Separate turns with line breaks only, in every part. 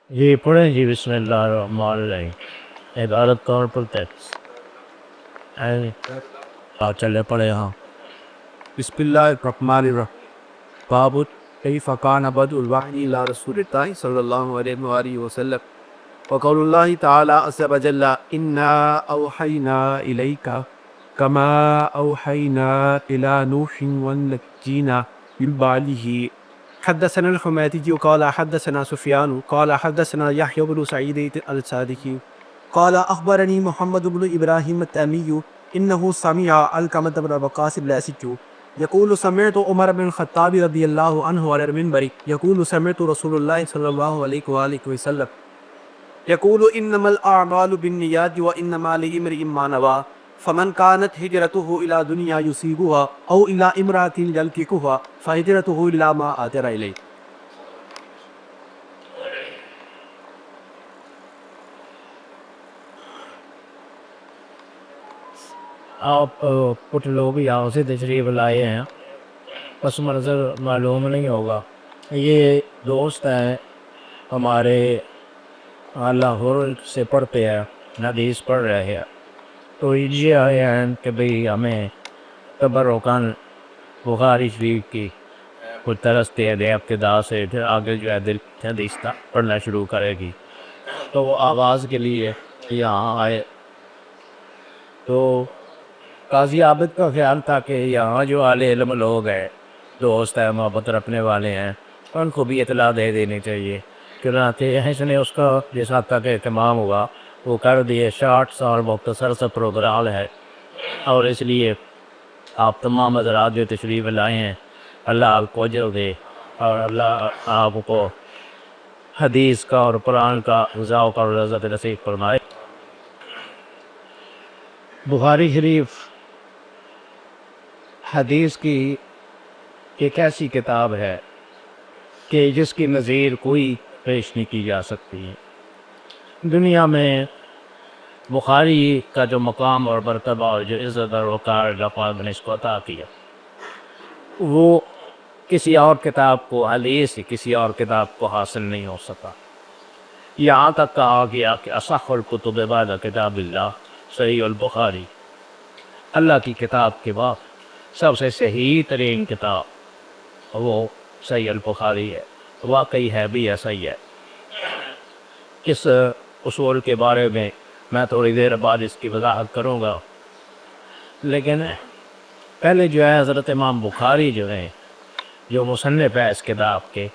جی پڑھیں جی، بسم اللہ الرحمن الرحیم۔ عبادت کون پڑھتے ہیں؟ چلے پڑھے ہاں۔
بسم اللہ الرحمن الرحیم باب کیف کان بدء الوحی الی رسول اللہ صلی اللہ علیہ وآلہ وسلم وقول اللہ تعالی عز وجل انا اوحینا الیک کما اوحینا الی نوح والنبیین من بعده حدثنا الحمیدی قال حدثنا سفیان قال حدثنا یحیی بن سعید الصادقی قال اخبرنی محمد بن ابراہیم التیمی انه سمع علقمة بن وقاص الليثي يقول سمعت عمر بن الخطاب رضي الله عنه على المنبر يقول سمعت رسول الله صلى الله عليه وآله وسلم يقول إنما الأعمال بالنيات وإنما لامرئ ما نوى فمن كانت هجرته إلى دنيا يصيبها أو إلى امرأة ينكحها فهجرته إلى ما هاجر إليه.
آپ کچھ لوگ یہاں سے تشریف لائے ہیں، پس منظر معلوم نہیں ہوگا۔ یہ دوست ہیں ہمارے، لاہور سے پڑھتے ہیں، حدیث پڑھ رہے ہیں، تو یہ آئے ہیں کہ بھئی ہمیں تبرکاً بخاری شریف کی کچھ طرز دے دیں ابتدا سے، پھر آگے جو ہے دل حدیث پڑھنا شروع کرے گی، تو وہ آواز کے لیے یہاں آئے۔ تو قاضی عابد کا خیال تھا کہ یہاں جو اہل علم لوگ ہیں، دوست ہیں، محبت رکھنے والے ہیں، ان کو بھی اطلاع دے دینی چاہیے۔ چنانچہ اس نے اس کا جیسا تک اہتمام ہوا وہ کر دیے، شارٹس اور مختصر سا پروگرام ہے، اور اس لیے آپ تمام حضرات جو تشریف لائے ہیں، اللہ آپ کو اجر دے اور اللہ آپ کو حدیث کا اور قرآن کا ذوق اور لذت نصیب فرمائے۔ بخاری شریف حدیث کی ایک ایسی کتاب ہے کہ جس کی نظیر کوئی پیش نہیں کی جا سکتی ہے دنیا میں۔ بخاری کا جو مقام اور مرتبہ اور جو عزت اور وقار اللہ پاک نے اس کو عطا کیا، وہ کسی اور کتاب کو، حدیث کسی اور کتاب کو حاصل نہیں ہو سکا۔ یہاں تک کہا گیا کہ اصح الکتب بعد کتاب اللہ صحیح البخاری، اللہ کی کتاب کے بعد سب سے صحیح ترین کتاب وہ صحیح البخاری ہے۔ واقعی ہے بھی ایسا ہی ہے۔ اس اصول کے بارے میں میں تھوڑی دیر بعد اس کی وضاحت کروں گا، لیکن پہلے جو ہے حضرت امام بخاری جو ہیں، جو مصنف ہے اس کتاب کے،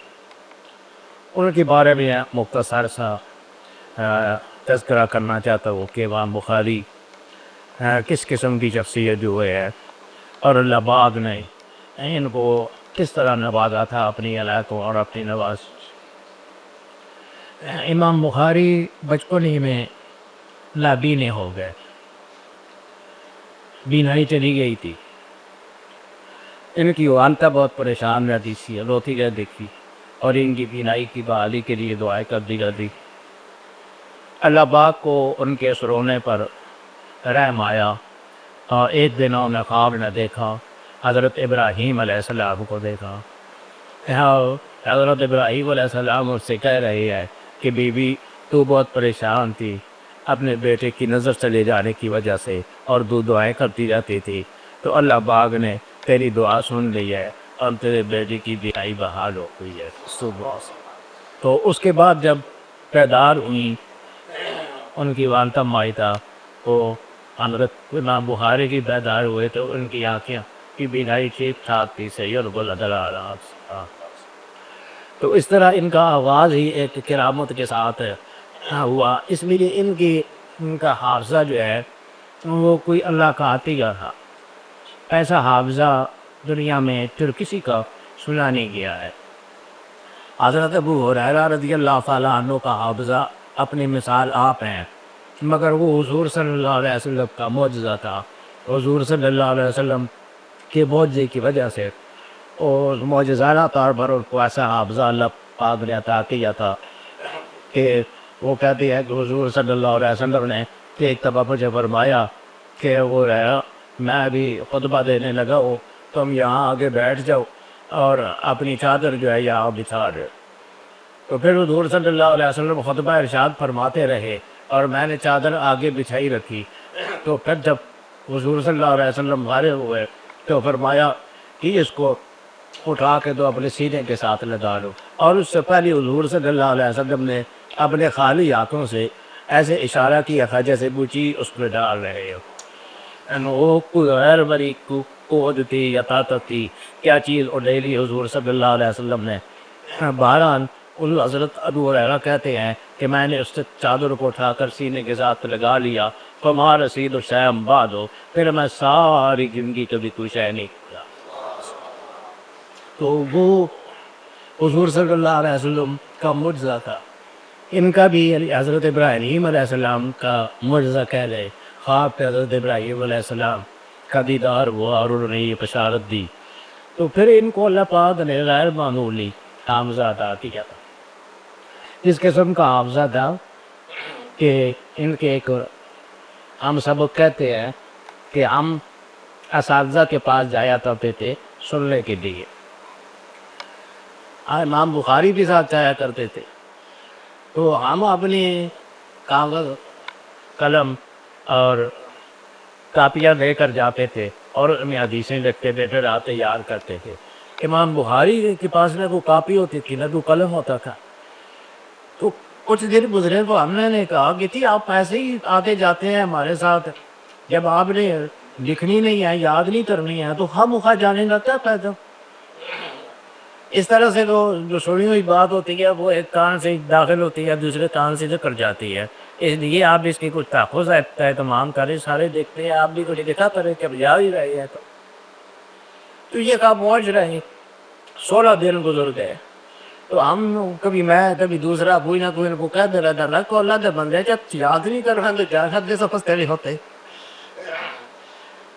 ان کے بارے میں مختصر سا تذکرہ کرنا چاہتا ہوں کہ امام بخاری کس قسم کی شخصیت جو ہے، اور اللہ پاک نے ان کو کس طرح نوازا تھا اپنی علاقوں اور اپنی نواز۔ امام بخاری بچپن ہی میں نابینے ہو گئے، بینائی چلی گئی تھی۔ ان کی والدہ بہت پریشان رہتی تھی، روتی رہتی تھی، اور ان کی بینائی کی بحالی کے لیے دعائیں کرتی رہتی۔ اللہ پاک کو ان کے اس رونے پر رحم آیا، اور ایک دن انہوں نے خواب میں دیکھا، حضرت ابراہیم علیہ السلام کو دیکھا۔ حضرت ابراہیم علیہ السلام اس سے کہہ رہے ہیں کہ بی بی تو بہت پریشان تھی اپنے بیٹے کی نظر چلے جانے کی وجہ سے، اور تو دعائیں کرتی رہتی تھی، تو اللہ پاک نے تیری دعا سن لی ہے اور تیرے بیٹے کی بینائی بحال ہو گئی ہے۔ تو اس کے بعد جب پیدار ہوئی ان کی والدہ مائدہ، وہ حضرت امام بخاری کی پیدار ہوئے تو ان کی آنکھیں کی بینائی ٹھیک ٹھاک تھی، صحیح اور نظر آ رہا تھا۔ تو اس طرح ان کا آغاز ہی ایک کرامت کے ساتھ ہوا، اس لیے ان کا حافظہ جو ہے وہ کوئی اللہ کا عطیہ تھا۔ ایسا حافظہ دنیا میں پھر کسی کا سنا نہیں گیا ہے۔ حضرت ابو ہریرہ رضی اللہ تعالیٰ عنہ کا حافظہ اپنی مثال آپ ہیں، مگر وہ حضور صلی اللہ علیہ وسلم کا معجزہ تھا۔ حضور صلی اللہ علیہ وسلم کے معجزے کی وجہ سے اور معجزانہ طور پر ان کو ایسا حافظہ اللہ پاک نے عطا کیا تھا کہ وہ کہتے ہیں کہ حضور صلی اللہ علیہ وسلم نے ایک دفعہ مجھے فرمایا کہ وہ رہا میں ابھی خطبہ دینے لگا ہوں، تم یہاں آگے بیٹھ جاؤ اور اپنی چادر جو ہے یہاں بچھا دو۔ تو پھر حضور صلی اللہ علیہ وسلم خطبہ ارشاد فرماتے رہے اور میں نے چادر آگے بچھائی رکھی. تو پھر جب حضور صلی اللہ علیہ وسلم فارغ ہوئے تو فرمایا کہ اس کو اٹھا کے تو اپنے سینے کے ساتھ لگا لو. اور اس سے پہلے حضور صلی اللہ علیہ وسلم نے اپنے خالی ہاتھوں سے ایسے اشارہ کیا تھا جیسے وہ چیز اس پہ ڈال رہے ہو. وہ کوئی غیر بری قوت تھی یا طاقت تھی، کیا چیز اڈیلی حضور صلی اللہ علیہ وسلم نے. بہرحال حضرت ابو ہریرہ کہتے ہیں کہ میں نے اس سے چادر کو اٹھا کر سینے کے ساتھ لگا لیا. فما رسید الشیم بعد ہو، پھر میں ساری زندگی کبھی کوئی شے نہیں کیا. تو وہ حضور صلی اللہ علیہ وسلم کا معجزہ تھا. ان کا بھی حضرت ابراہیم علیہ السلام کا معجزہ کہہ لے. خواب پہ حضرت ابراہیم علیہ السلام کا دیدار ہوا اور انہوں نے یہ بشارت دی. تو پھر ان کو اللہ پاک نے غیر معمولی حافظہ عطا کیا تھا. اس قسم کا حافظہ تھا کہ ان کے ایک ہم سبق کہتے ہیں کہ ہم اساتذہ کے پاس جایا کرتے تھے سننے کے لیے. امام بخاری کے ساتھ جایا کرتے تھے تو ہم اپنے کاغذ قلم اور کاپیاں لے کر جاتے تھے اور ان میں حدیثیں لکھتے تھے، پھر آپ تیار کرتے تھے. امام بخاری کے پاس نہ کوئی کاپی ہوتی تھی نہ کوئی قلم ہوتا تھا. تو کچھ دن گزرے تو ہم نے کہا کہ تھی آپ ایسے ہی آتے جاتے ہیں ہمارے ساتھ، جب آپ نے لکھنی نہیں ہے، یاد نہیں کرنی ہے، تو ہم مخواہ جانے کا کیا فائدہ. اس طرح سے تو جو سنی ہوئی بات ہوتی ہے وہ ایک کان سے داخل ہوتی ہے دوسرے کان سے نکل جاتی ہے. اس لیے آپ اس کی کچھ تحفظ اہتمام کریں، سارے دیکھتے ہیں، آپ بھی کچھ لکھا کریں کہ اب جا ہی رہے ہیں. تو یہ کام پہنچ رہے 16 دن گزر گئے. تو ہم کبھی میں کبھی دوسرا کوئی نہ کوئی کو کہہ دے رہا تھا کو اللہ دے بندے جب یاد نہیں کر رہے تو کیا سب سفس تیرے ہوتے.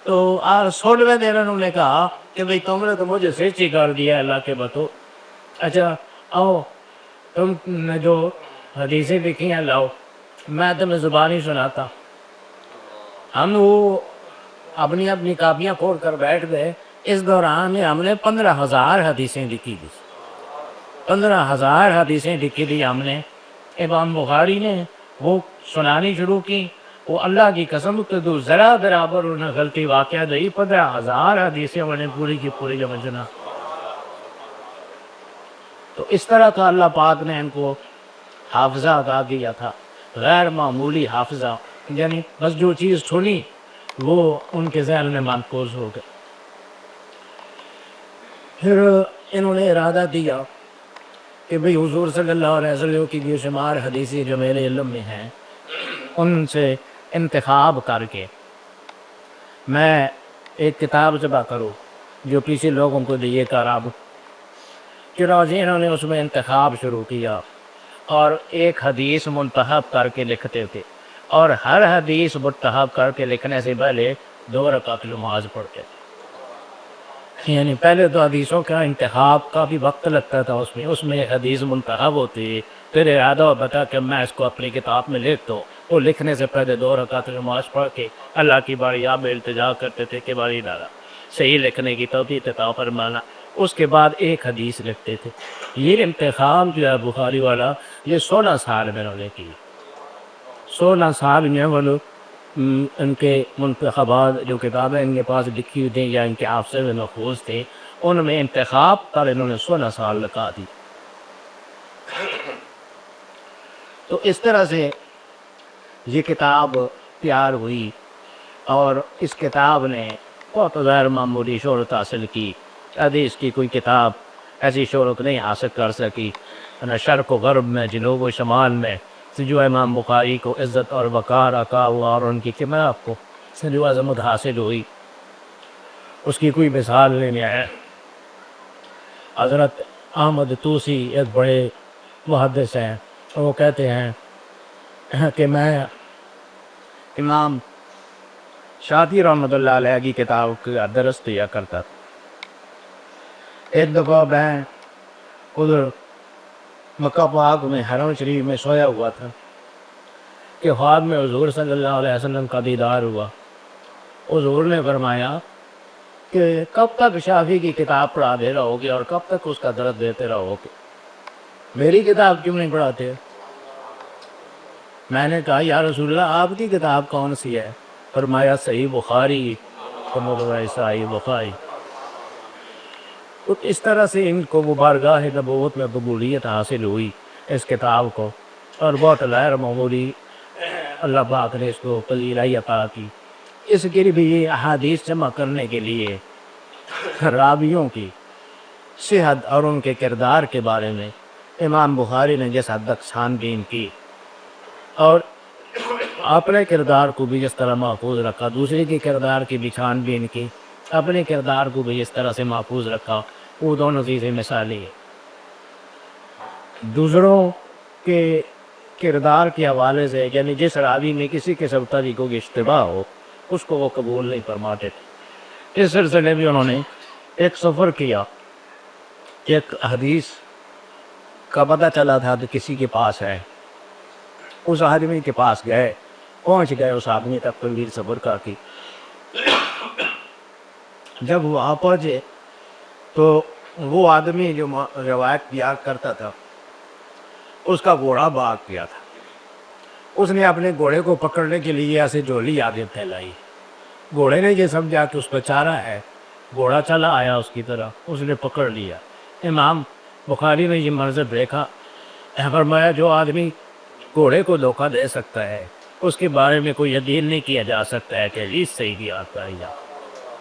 تو 16ویں دن انہوں نے کہا کہ بھئی تم نے تو مجھے سچی کر دیا اللہ کے بتو. اچھا آؤ تم نے جو حدیثیں لکھی ہیں لاؤ میں تمہیں زبانی سناتا. ہم وہ اپنی اپنی کاپیاں کھول کر بیٹھ گئے. اس دوران ہم نے 15,000 حدیثیں لکھی تھی. 15,000 حدیثیں لکھی تھی ہم نے. امام بخاری نے وہ سنانی شروع کی. وہ اللہ کی قسم کہ تو ذرا برابر انہیں غلطی واقعہ دی. 15,000 حدیثیں انہیں پوری کی پوری سمجھنا. تو اس طرح کا اللہ پاک نے ان کو حافظہ عطا کیا تھا، غیر معمولی حافظہ. یعنی بس جو چیز سنی وہ ان کے ذہن میں محفوظ ہو گئی. پھر انہوں نے ارادہ دیا کہ بھئی حضور صلی اللہ علیہ وسلم کی بے شمار حدیثیں جو میرے علم میں ہیں ان سے انتخاب کر کے میں ایک کتاب جمع کروں جو کسی لوگوں کو دیے کر. اب چنانچہ انہوں نے اس میں انتخاب شروع کیا اور ایک حدیث منتخب کر کے لکھتے تھے اور ہر حدیث منتخب کر کے لکھنے سے پہلے 2 رکعت نماز پڑھتے تھے. یعنی پہلے تو حدیثوں کا انتخاب کا بھی وقت لگتا تھا. اس میں ایک حدیث منتخب ہوتی، پھر ارادہ ہوتا کہ میں اس کو اپنی کتاب میں لکھ دوں. وہ لکھنے سے پہلے 2 رکعت نماز پڑھ کے اللہ کی بارگاہ میں التجا کرتے تھے کہ باری تعالیٰ صحیح لکھنے کی توفیق عطا فرمانا. اس کے بعد ایک حدیث لکھتے تھے. یہ انتخاب جو ہے بخاری والا یہ 16 سال میں انہوں نے کی. 16 سال میں وہ لوگ ان کے منتخبات جو کتابیں ان کے پاس لکھی ہوئی تھیں یا ان کے حافظے میں محفوظ تھے ان میں انتخاب پر انہوں نے 16 سال لگا دی. تو اس طرح سے یہ کتاب تیار ہوئی اور اس کتاب نے بہت غیر معمولی شہرت حاصل کی. حدیث کی کوئی کتاب ایسی شہرت نہیں حاصل کر سکی. شرق و غرب میں، جنوب و شمال میں جو امام بخاری کو عزت اور وقار عطا ہوا اور ان کی کتاب کو جو عظمت حاصل ہوئی اس کی کوئی مثال نہیں ہے. حضرت احمد طوسی ایک بڑے محدث ہیں. وہ کہتے ہیں کہ میں امام شافعی رحمۃ اللہ علیہ کی کتاب کا درس دیا کرتا تھا. ایک دفعہ میں ادھر مکہ پاک میں حرم شریف میں سویا ہوا تھا کہ خواب میں حضور صلی اللہ علیہ وسلم کا دیدار ہوا. حضور نے فرمایا کہ کب تک شافعی کی کتاب پڑھا دے رہو گے اور کب تک اس کا درس دیتے رہو گے. میری کتاب کیوں نہیں پڑھاتے؟ میں نے کہا یا رسول اللہ آپ کی کتاب کون سی ہے؟ فرمایا صحیح بخاری۔ صحیح بخاری۔ تو اس طرح سے ان کو وہ بارگاہ نبوت میں قبولیت حاصل ہوئی اس کتاب کو، اور بہت غیر معمولی اللہ پاک نے اس کو پذیرائی عطا کی۔ اس کے بھی احادیث جمع کرنے کے لیے راویوں کی صحت اور ان کے کردار کے بارے میں امام بخاری نے جس حد تک چھان بین کی اور اپنے کردار کو بھی جس طرح محفوظ رکھا، دوسرے کے کردار کی بھی چھان بین کی، اپنے کردار کو بھی جس طرح سے محفوظ رکھا، وہ دونوں چیزیں مثالی ہیں۔ دوسروں کے کردار کے حوالے سے یعنی جس راوی میں کسی قسم طریقوں کی اشتباہ ہو اس کو وہ قبول نہیں فرماتے تھے۔ اس سلسلے میں انہوں نے ایک سفر کیا، ایک حدیث کا پتہ چلا تھا کہ کسی کے پاس ہے، اس آدمی کے پاس گئے، پہنچ گئے اس آدمی تک طویل سفر کا کی۔ جب وہ وہاں پہنچے تو وہ آدمی جو روایت بیان کرتا تھا اس کا گھوڑا بھاگ گیا تھا۔ اس نے اپنے گھوڑے کو پکڑنے کے لیے ایسے جولی آگے پھیلائی، گھوڑے نے یہ سمجھا کہ اس پہ چارہ ہے، گھوڑا چلا آیا اس کی طرح، اس نے پکڑ لیا۔ امام بخاری نے یہ منظر دیکھا، فرمایا جو آدمی گھوڑے کو دھوکہ دے سکتا ہے اس کے بارے میں کوئی یقین نہیں کیا جا سکتا ہے کہ حدیث صحیح کی آتا ہے۔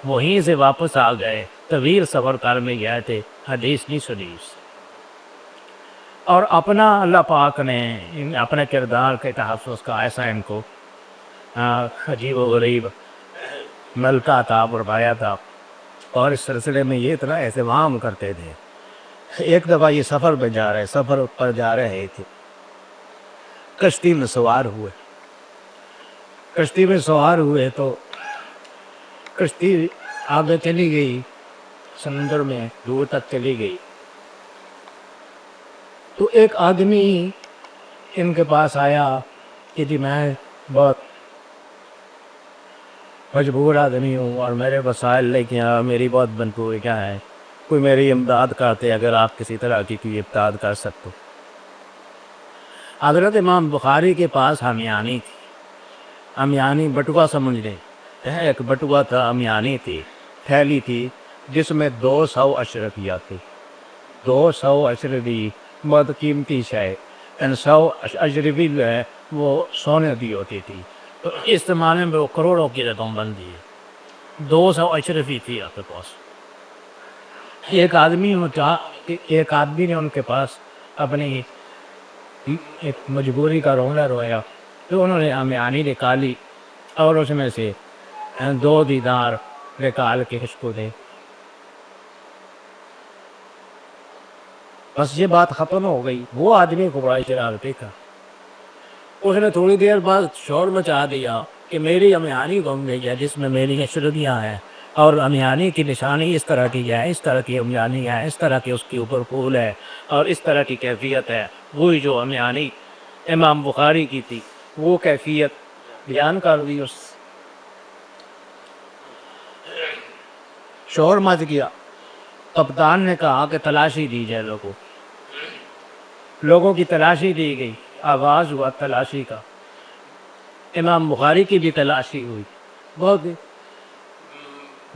وہیں سے واپس آ گئے، طویل سفر کر میں گئے تھے، حدیث نہیں سنی۔ اور اپنا اللہ پاک نے اپنے کردار کے تحفظ کا ایسا ان کو عجیب و غریب ملکہ عطا فرمایا تھا، اور اس سلسلے میں یہ اتنا اہتمام کرتے تھے۔ ایک دفعہ یہ سفر پر جا رہے تھے، کشتی میں سوار ہوئے تو کشتی آگے چلی گئی، سمندر میں دور تک چلی گئی، تو ایک آدمی ان کے پاس آیا کہ جی میں بہت مجبور آدمی ہوں اور میرے وسائل لے کے میری بہت بنکوریاں ہیں، کوئی میری امداد کرتے اگر آپ کسی طرح کی کوئی امداد کر سکتے۔ حضرت امام بخاری کے پاس ہمیانی تھی، ہمیانی بٹوا سمجھ لیں، ایک بٹوا تھا، ہمیانی تھی، تھیلی تھی جس میں 200 اشرفیات تھی، 200 اشرفی بہت قیمتی شے، 100 اشرفی جو ہے وہ سونے کی ہوتی تھی، تو اس زمانے میں وہ کروڑوں کی رقم بنتی ہے۔ 200 اشرفی تھی آپ کے پاس۔ ایک آدمی نے ان کے پاس اپنی ایک مجبوری کا رونا رویا، تو انہوں نے ہمیانی نکالی اور اس میں سے 2 دینار نکال کے اس کو دے۔ بس یہ بات ختم ہو گئی۔ وہ آدمی کو بڑا شرارتی تھا، اس نے تھوڑی دیر بعد شور مچا دیا کہ میری ہمیانی گم گئی ہے جس میں میری اشرفیاں ہیں، اور ہمیانی کی نشانی اس طرح کی ہے، اس طرح کی ہمیانی ہے، اس طرح کی اس کے اوپر پھول ہے اور اس طرح کی کیفیت ہے۔ وہی جو ہمیانی امام بخاری کی تھی وہ کیفیت بیان کر دی۔ اس شور مچ گیا، کپتان نے کہا کہ تلاشی دی جائے، لوگوں کی تلاشی دی گئی، آغاز ہوا تلاشی کا، امام بخاری کی بھی تلاشی ہوئی، بہت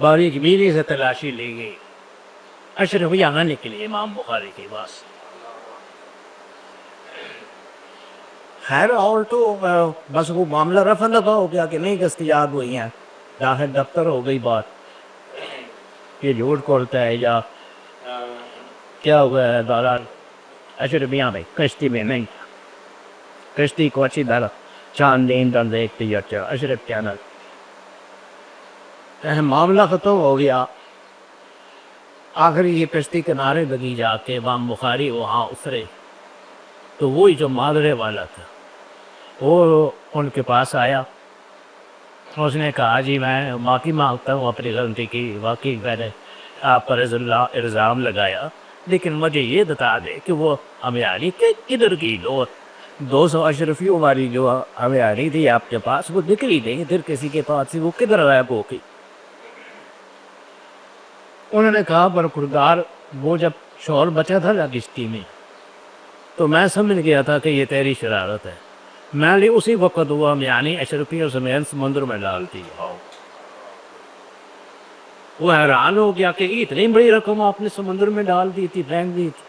باریک بینی سے تلاشی لی گئی، اشرفیاں نہ نکلی امام بخاری کے پاس۔ خیر اور تو بس وہ معاملہ رفع دفع ہو گیا کہ نہیں دستیاب ہوئی ہیں، داخل دفتر ہو گئی بات، یہ جھوٹ کھولتا ہے یا کیا ہوا ہے دوران اشرفیاں میں کشتی میں نہیں، کشتی کو اچھی طرح چاند دین کر دیکھتی ہے اشرف کیا نہ معاملہ ختم ہو گیا۔ آخری یہ کشتی کنارے لگی جا کے امام بخاری وہاں اترے تو وہی جو مادرے والا تھا وہ ان کے پاس آیا، اس نے کہا جی میں معافی مانگتا ہوں اپنی غلطی کی، واقعی میں نے آپ پر الزام لگایا، لیکن مجھے یہ بتا دے کہ وہ ہمیانی کدھر کی 200 اشرفیوں والی جو ہمیانی تھی آپ کے پاس وہ نکلی نہیں، ادھر کسی کے پاس تھی، وہ کدھر غائب ہو گئی؟ انہوں نے کہا برخوردار وہ جب شور بچا تھا نا کشتی میں تو میں سمجھ گیا تھا کہ یہ تیری شرارت ہے. میں نے اسی وقت ہوا یعنی اشرفیوں سمیت سمندر میں ڈال دی. وہ حیران ہو گیا کہ اتنی بڑی رقم آپ نے سمندر میں ڈال دی تھی، پھینک دی تھی.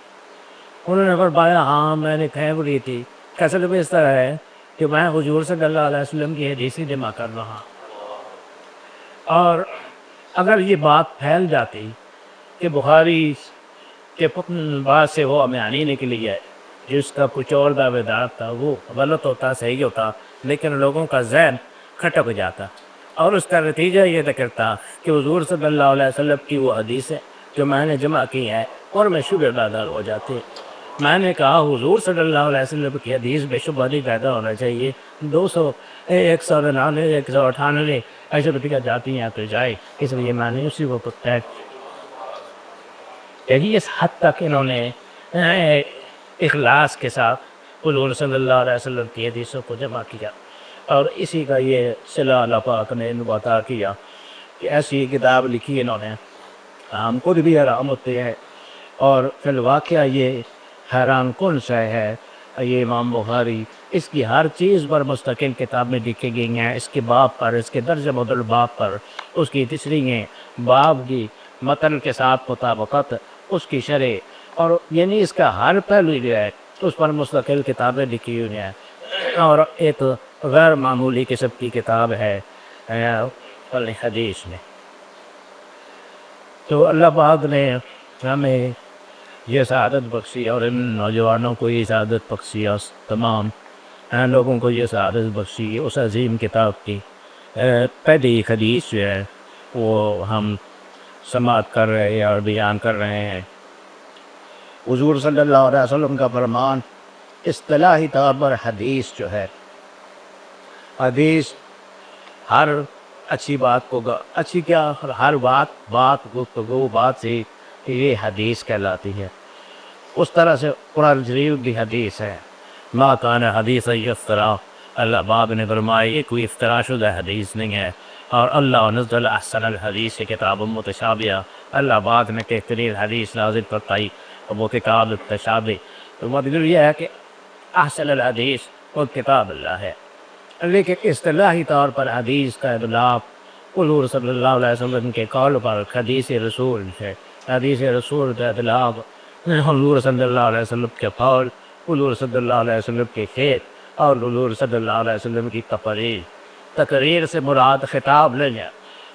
انہوں نے فرمایا ہاں میں نے پھینک دی تھی. کیسے بھی اس طرح ہے کہ میں حضور صلی اللہ علیہ وسلم کی حدیثیں جمع کر رہا ہوں، اور اگر یہ بات پھیل جاتی کہ بخاری کے بعد سے وہ امیانی نکلی ہے جس کا کچھ اور دعوے دار تھا، وہ غلط ہوتا، صحیح ہوتا، لیکن لوگوں کا ذہن کھٹک جاتا، اور اس کا نتیجہ یہ نکلتا کہ حضور صلی اللہ علیہ وسلم کی وہ حدیثیں جو میں نے جمع کی ہیں اور میں شبہ پیدا ہو جاتے. میں نے کہا حضور صلی اللہ علیہ وسلم کی حدیث بے شبہ نہیں پیدا ہونا چاہیے. 199 198 ایسے بتیا جاتی ہیں تو جائے. اس لیے میں نے اسی کو طے یہی اس حد تک انہوں نے اخلاص کے ساتھ حضور صلی اللہ علیہ وسلم کی حدیثوں کو جمع کیا، اور اسی کا یہ صلہ اللہ پاک نے ان کو عطا کیا کہ ایسی کتاب لکھی انہوں نے. ہم خود بھی حیران ہوتے ہیں، اور فی الواقعہ یہ حیران کن سا ہے. یہ امام بخاری اس کی ہر چیز پر مستقل کتابیں لکھی گئی ہیں، اس کے باب پر، اس کے درج بدل باب پر، اس کی تشریحیں، باب کی متن کے ساتھ مطابقت، اس کی شرح، اور یعنی اس کا ہر پہلو جو ہے اس پر مستقل کتابیں لکھی ہوئی ہیں. اور ایک غیر معمولی قسم کی کتاب ہے حدیث میں. تو اللہ پاک نے ہمیں یہ سعادت بخشی، اور ان نوجوانوں کو یہ سعادت بخشی، اور تمام لوگوں کو یہ سعادت بخشی اس عظیم کتاب کی. پہلی حدیث جو ہے وہ ہم سماعت کر رہے ہیں اور بیان کر رہے ہیں. حضور صلی اللہ علیہ وسلم کا فرمان اصطلاحی طور پر حدیث جو ہے، حدیث ہر اچھی بات کو اچھی کیا ہر بات گفتگو بات سے یہ حدیث کہلاتی ہے. اس طرح سے قرآن شریف بھی حدیث ہے. ما کان حدیث یفترا، اللہ پاک نے فرمایا یہ کوئی افترا شدہ حدیث نہیں ہے. اور اللہ نزل احسن الحدیث کتاب متشابہ، اللہ پاک نے بہترین حدیث نازل فرمائی اور وہ کتاب متشابہ. تو مطلب یہ ہے کہ احسن الحدیث وہ کتاب اللہ ہے. لیکن اصطلاحی طور پر حدیث کا اطلاق حضور صلی اللہ علیہ وسلم کے قول پر حدیث رسول ہے. حدیث رسول کا اطلاق حضور صلی اللہ علیہ وسلم کے قول، حضور صلی اللہ علیہ وسلم کے فعل، اور حضور صلی اللہ علیہ وسلم کی تقریر. تقریر سے مراد خطاب نہیں ہے.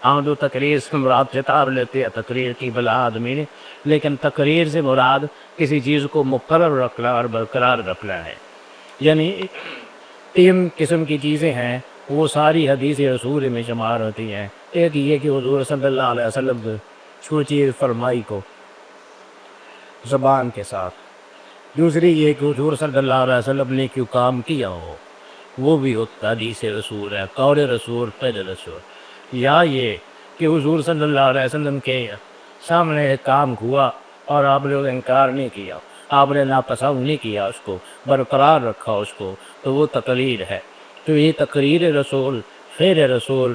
ہم جو تقریر سے مراد خطاب لیتے ہیں تقریر کی بلا آدمی نے، لیکن تقریر سے مراد کسی چیز کو مقرر رکھنا اور برقرار رکھنا ہے. یعنی 3 قسم کی چیزیں ہیں وہ ساری حدیث رسول میں شمار ہوتی ہیں. ایک یہ کہ حضور صلی اللہ علیہ وسلم چھو چیز فرمائی کو زبان کے ساتھ. دوسری یہ کہ حضور صلی اللہ علیہ وسلم نے کیوں کام کیا ہو، وہ بھی حدیث رسول ہے. قول رسول فعل رسول. یا یہ کہ حضور صلی اللہ علیہ وسلم کے سامنے ایک کام ہوا اور آپ نے انکار نہیں کیا، آپ نے ناپسند نہیں کیا، اس کو برقرار رکھا اس کو، تو وہ تقریر ہے. تو یہ تقریر رسول، فعل رسول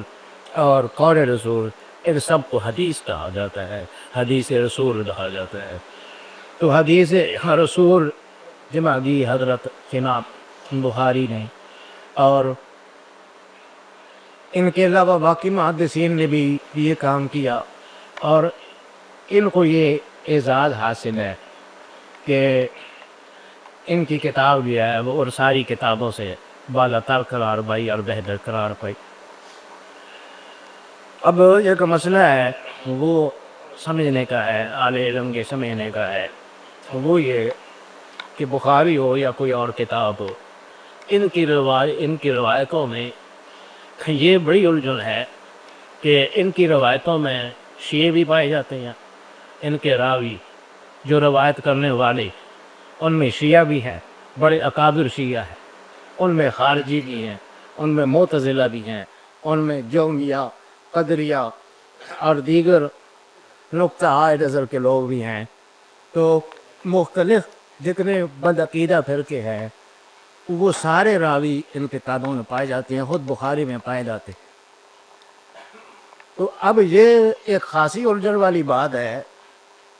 اور قول رسول، ان سب کو حدیث کہا جاتا ہے، حدیث رسول کہا جاتا ہے. تو حدیث رسول جمع دی حضرت امام بخاری نے، اور ان کے علاوہ باقی محدثین نے بھی یہ کام کیا، اور ان کو یہ اعزاز حاصل ہے کہ ان کی کتاب جو ہے وہ اور ساری کتابوں سے بالا تر قرار پائی اور بہتر قرار پائی. اب ایک مسئلہ ہے وہ سمجھنے کا ہے، اہل علم کے سمجھنے کا ہے. وہ یہ کہ بخاری ہو یا کوئی اور کتاب ہو، ان کی روایتوں میں یہ بڑی الجھن ہے کہ ان کی روایتوں میں شیعہ بھی پائے جاتے ہیں. ان کے راوی جو روایت کرنے والے ان میں شیعہ بھی ہیں، بڑے اکابر شیعہ ہیں، ان میں خارجی بھی ہیں، ان میں معتزلہ بھی ہیں، ان میں جومیہ، قدریہ اور دیگر نقطہ نظر کے لوگ بھی ہیں. تو مختلف جتنے بدعقیدہ فرقے ہیں وہ سارے راوی ان کتابوں میں پائے جاتے ہیں، خود بخاری میں پائے جاتے ہیں. تو اب یہ ایک خاصی الجھن والی بات ہے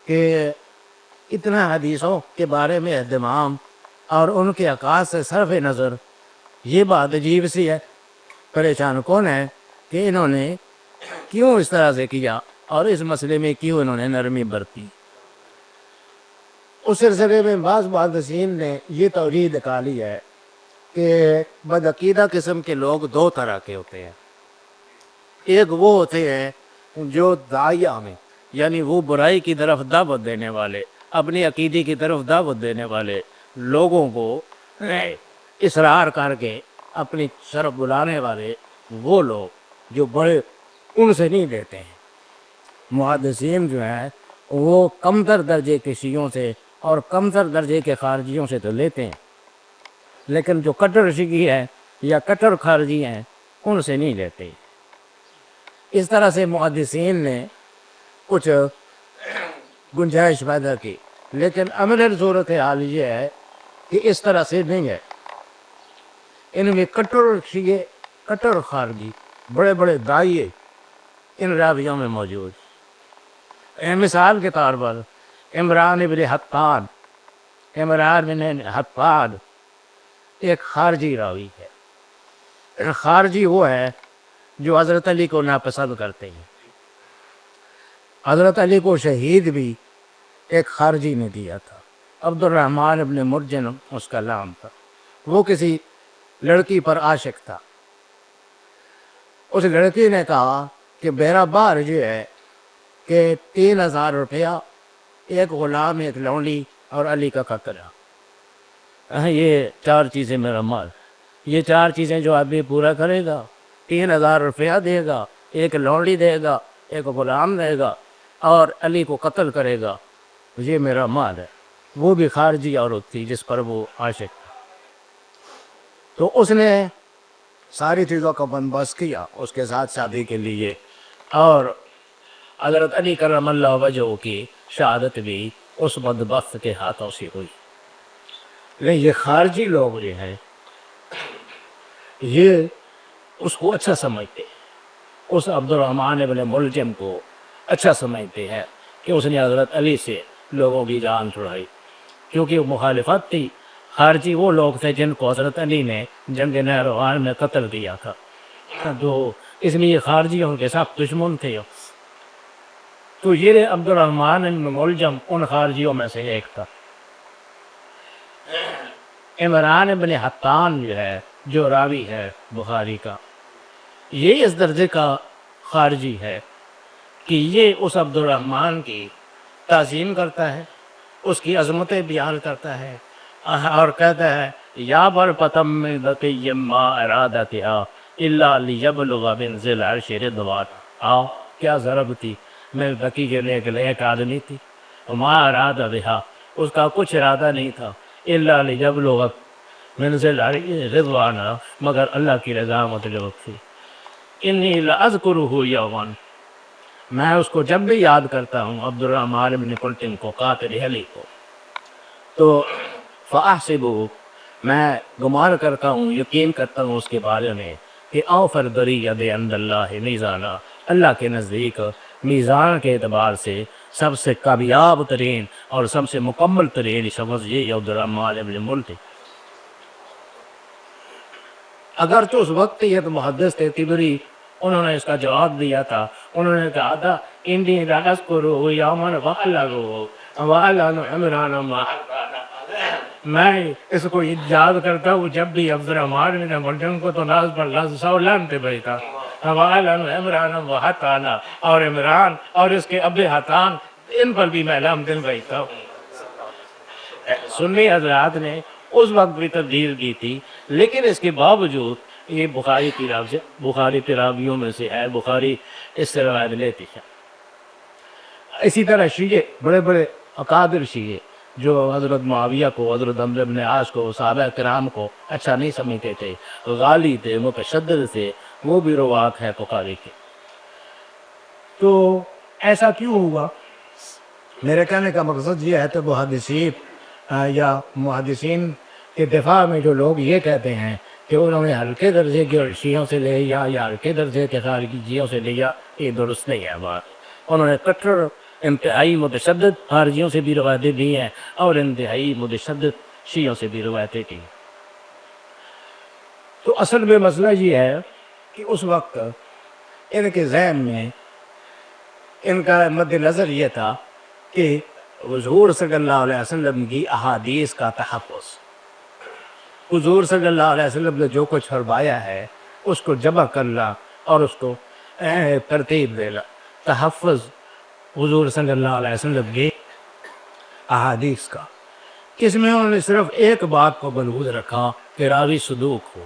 کہ اتنا حدیثوں کے بارے میں اہتمام اور ان کے عقائد سے صرف نظر یہ بات عجیب سی ہے، پریشان کون ہے کہ انہوں نے کیوں اس طرح سے کیا اور اس مسئلے میں کیوں انہوں نے نرمی برتی۔ اس سلسلے میں بعض محدثین نے یہ توجیہ نکالی ہے کہ بدعقیدہ قسم کے لوگ دو طرح کے ہوتے ہیں۔ ایک وہ ہوتے ہیں جو داعیہ میں، یعنی وہ برائی کی طرف دعوت دینے والے، اپنی عقیدے کی طرف دعوت دینے والے لوگوں کو اصرار کر کے اپنی طرف بلانے والے، وہ لوگ جو بڑے ان سے نہیں دیتے ہیں۔ محدثین جو ہیں وہ کمتر درجے کے شیعوں سے اور کمتر درجے کے خارجیوں سے تو لیتے ہیں، لیکن جو کٹر شیعی ہیں یا کٹر خارجی ہیں ان سے نہیں لیتے۔ اس طرح سے محدثین نے کچھ گنجائش پیدا کی، لیکن عمل صورت حال یہ ہے کہ اس طرح سے نہیں ہے۔ ان میں کٹر شیعہ، کٹر خارجی، بڑے بڑے داعیے ان راویوں میں موجود۔ مثال کے طور پر عمران بن حطان، عمران بن حطان ایک خارجی راوی ہے۔ خارجی وہ ہے جو حضرت علی کو ناپسند کرتے ہیں۔ حضرت علی کو شہید بھی ایک خارجی نے دیا تھا، عبد الرحمن ابن مرجن اس کا نام تھا۔ وہ کسی لڑکی پر عاشق تھا۔ اس لڑکی نے کہا کہ میرا بار یہ ہے کہ 3000 روپیہ، ایک غلام، ایک لونڈی اور علی کا قطرہ، یہ 4 چیزیں میرا مال، یہ 4 چیزیں جو ابھی پورا کرے گا 3000 روپیہ دے گا، ایک لونڈی دے گا، ایک غلام دے گا اور علی کو قتل کرے گا، یہ میرا مال ہے۔ وہ بھی خارجی عورت تھی جس پر وہ عاشق تھا۔ تو اس نے ساری چیزوں کا بندوبست کیا اس کے ساتھ شادی کے لیے، اور حضرت علی کرم اللہ وجہہ کی شہادت بھی اس بندوبست کے ہاتھوں سے ہوئی۔ لیکن یہ خارجی لوگ جو ہیں یہ اس کو اچھا سمجھتے ہیں، اس عبد الرحمن ابن ملجم کو اچھا سمجھتے ہیں کہ اس نے حضرت علی سے لوگوں کی جان چھڑائی، کیونکہ وہ مخالفت تھی۔ خارجی وہ لوگ تھے جن کو حضرت علی نے جنگ نہروان میں قتل کیا تھا، تو اس لیے خارجی ان کے ساتھ دشمن تھے۔ تو یہ عبد الرحمن بن ملجم ان خارجیوں میں سے ایک تھا۔ عمران بن حطان جو ہے، جو راوی ہے بخاری کا، یہ اس درجے کا خارجی ہے کہ یہ اس عبد الرحمن کی تعظیم کرتا ہے، اس کی عظمتیں بیان کرتا ہے اور کہتا ہے یا برپتم من بقی ما ارادتها الا لیبلغ من ذی العرش رضوان۔ کیا ضرب تھی، میں بقی کے ایک آدمی تھی، ما اراد بها، اس کا کچھ ارادہ نہیں تھا، الا لیبلغ من ذی العرش رضوان، مگر اللہ کی رضا مطلب تھی۔ انی لاذکرہ یوما، میں اس کو جب بھی یاد کرتا ہوں، عبد الرحمن بن ملجم کو، قاتل علی کو، تو فاحسبہ، میں گمان کرتا ہوں، یقین کرتا ہوں اس کے بارے میں کہ اوفر بریۃ عند اللہ میزانا، اللہ کے نزدیک میزان کے اعتبار سے سب سے کامیاب ترین اور سب سے مکمل ترین شخص یہ عبد الرحمن بن ملجم۔ اگر تو اس وقت یہ تو محدث تھے طبری، انہوں نے اس کا جواب دیا تھا، انہوں نے کہا تھا انی لاذکرہ یوما وعلن عمران ما، میں اس کو یاد کرتا ہوں جب بھی عبد الرحمن بن ملجم کو تو لاز پر لاز 100 لعنتیں بھیجتا، وعلن عمران وحطان، اور عمران اور اس کے اب حطان، ان پر بھی میں لعنتیں بھیجتا ہوں۔ سنی حضرات نے اس وقت بھی تبدیل کی تھی، لیکن اس کے باوجود یہ بخاری کی راویوں میں سے ہے، بخاری اس سے روایت لیتی ہے۔ اسی طرح شیعہ، بڑے بڑے اکابر شیعہ جو حضرت معاویہ کو، حضرت عمرو بن عاص کو، صحابہ کرام کو اچھا نہیں سمجھتے تھے، غالی تھے، متشدد تھے، وہ بھی روات ہے بخاری کے۔ تو ایسا کیوں ہوا؟ میرے کہنے کا مقصد یہ ہے کہ محدثین یا محدثین کے دفاع میں جو لوگ یہ کہتے ہیں کہ انہوں نے ہلکے درجے کے شیعوں سے لیا یا ہلکے درجے کے خارجیوں سے لیا، یہ درست نہیں ہے بات۔ انہوں نے کٹر انتہائی متشدد خارجیوں سے بھی روایتیں دی ہیں اور انتہائی متشدد شیعوں سے بھی روایتیں کی۔ تو اصل میں مسئلہ یہ ہے کہ اس وقت ان کے ذہن میں ان کا مد نظر یہ تھا کہ حضور صلی اللہ علیہ وسلم کی احادیث کا تحفظ، حضور صلی اللہ علیہ وسلم نے جو کچھ فرمایا ہے اس کو جمع کرنا اور اس کو ترتیب دینا، تحفظ حضور صلی اللہ علیہ وسلم کی احادیث کا۔ اس میں انہوں نے صرف ایک بات کو ملحوظ رکھا کہ راوی صدوق ہو،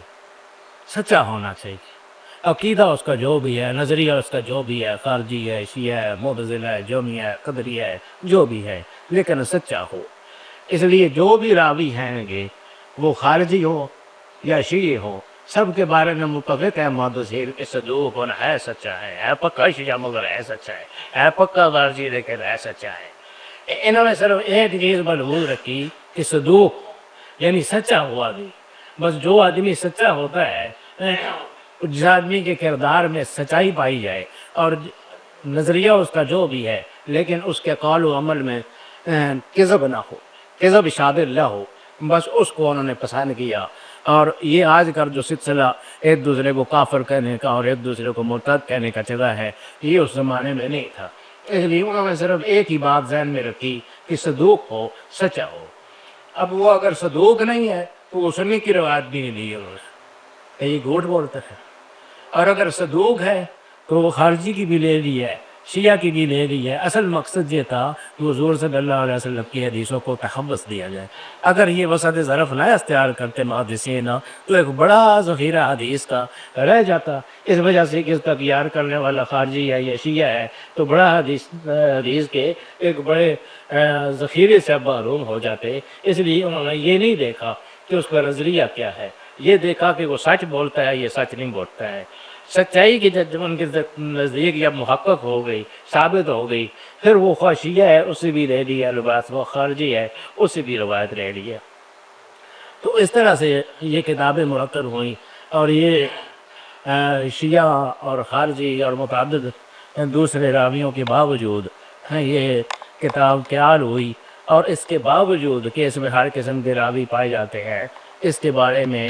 سچا ہونا چاہیے، عقیدہ اس کا جو بھی ہے، نظریہ اس کا جو بھی ہے، خارجی ہے، شیعہ ہے، معتزلہ ہے، جہمیہ ہے، قدریہ ہے، جو بھی ہے، لیکن سچا ہو۔ اس لیے جو بھی راوی ہیں گے وہ خارجی ہو یا شیعہ ہو، سب کے بارے میں متفق ہے محدثین کہ صدوق ہونا ہے، سچا ہے پکا شیعہ مگر ہے سچا ہے پکا خارجی لیکن ہے سچا ہے۔ انہوں نے صرف ایک چیز ملحوظ رکھی کہ صدوق یعنی سچا ہوا آدمی، بس جو آدمی سچا ہوتا ہے، جس آدمی کے کردار میں سچائی پائی جائے اور نظریہ اس کا جو بھی ہے لیکن اس کے قول و عمل میں کذب نہ ہو، کذب شامل نہ ہو، بس اس کو انہوں نے پسند کیا۔ اور یہ آج کل جو سلسلہ ایک دوسرے کو کافر کہنے کا اور ایک دوسرے کو مرتد کہنے کا چلا ہے، یہ اس زمانے میں نہیں تھا۔ اس لیے انہوں نے صرف ایک ہی بات ذہن میں رکھی کہ صدوق ہو، سچا ہو۔ اب وہ اگر صدوق نہیں ہے تو وہ سنی کی روایت بھی نہیں لی ہے، یہ جھوٹ بولتا ہے، اور اگر صدوق ہے تو وہ خارجی کی بھی لے لی ہے، شیعہ کی بھی لے لی ہے۔ اصل مقصد یہ تھا کہ حضور صلی اللہ علیہ وسلم کی حدیثوں کو تحفظ دیا جائے۔ اگر یہ وسعت ظرف نہ اختیار کرتے محدثین تو ایک بڑا ذخیرہ حدیث کا رہ جاتا۔ اس وجہ سے کہ اس کا تیار کرنے والا خارجی ہے یا شیعہ ہے تو بڑا حدیث کے ایک بڑے ذخیرے سے معروم ہو جاتے۔ اس لیے انہوں نے یہ نہیں دیکھا کہ اس کا نظریہ کیا ہے، یہ دیکھا کہ وہ سچ بولتا ہے، یہ سچ نہیں بولتا ہے۔ سچائی کی جب ان کے نزدیک جب محقق ہو گئی، ثابت ہو گئی، پھر وہ خواہ شیعہ ہے اس سے بھی لے لیا روایت، وہ خارجی ہے اس سے بھی روایت لے لیا۔ تو اس طرح سے یہ کتابیں مرتب ہوئیں، اور یہ شیعہ اور خارجی اور متعدد دوسرے راویوں کے باوجود یہ کتاب تیار ہوئی، اور اس کے باوجود کہ اس میں ہر قسم کے راوی پائے جاتے ہیں، اس کے بارے میں